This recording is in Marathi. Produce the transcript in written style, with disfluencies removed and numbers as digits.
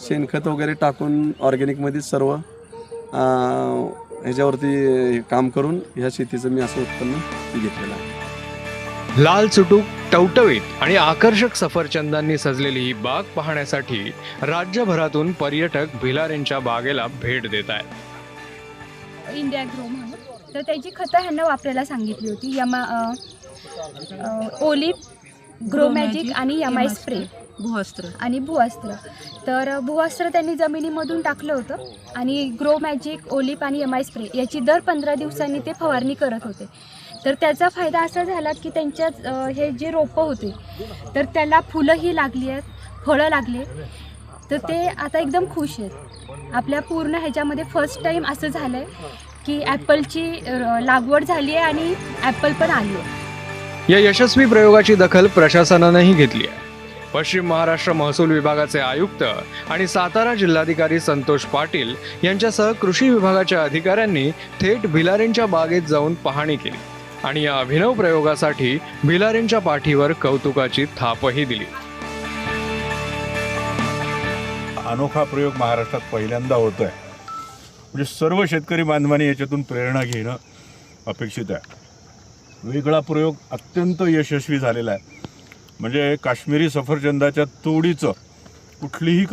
शेणखत वगैरे टाकून ऑर्गॅनिकमध्ये सर्व ह्याच्यावरती काम करून ह्या शेतीचं मी असं उत्पन्न घेतलेलं आहे. लाल चुटूक, टवटवीत आणि आकर्षक सफरचंदांनी सजलेली ही बाग पाहण्यासाठी राज्यभरातून पर्यटक भिलारेंच्या बागेला भेट देत आहेत. इंडिया ग्रो म्हणून तर त्याची खतं ह्यांना वापरायला सांगितली होती. ओलिप, ग्रो मॅजिक आणि MI स्प्रे भूअस्त्र आणि भूअस्त्र. तर भूअस्त्र त्यांनी जमिनीमधून टाकलं होतं आणि ग्रो मॅजिक, ओलिप आणि MI स्प्रे याची दर 15 दिवसांनी ते फवारणी करत होते. तर त्याचा फायदा असा झाला की त्यांच्या हे जे रोपं होते तर त्याला फुलंही लागली आहेत, फळं लागले, तर ते आता एकदम खुश आहेत. आपल्या पूर्ण ह्याच्यामध्ये फर्स्ट टाईम असं झालं आहे की ॲपलची लागवड झाली आहे आणि ॲपल पण आली आहे. या यशस्वी प्रयोगाची दखल प्रशासनानंही घेतली आहे. पश्चिम महाराष्ट्र महसूल विभागाचे आयुक्त आणि सातारा जिल्हाधिकारी संतोष पाटील यांच्यासह कृषी विभागाच्या अधिकाऱ्यांनी थेट भिलारेंच्या बागेत जाऊन पाहणी केली आणि या अभिनव प्रयोगासाठी भिलारेंच्या पाठीवर कौतुकाची थापही दिली. अनोखा प्रयोग महाराष्ट्रात पहिल्यांदा होतोय, म्हणजे सर्व शेतकरी बांधवांनी याच्यातून प्रेरणा घेणं अपेक्षित आहे. वेगळा प्रयोग अत्यंत यशस्वी झालेला आहे. म्हणजे काश्मीरी सफरचंदाच्या तोडीचं कुठलीही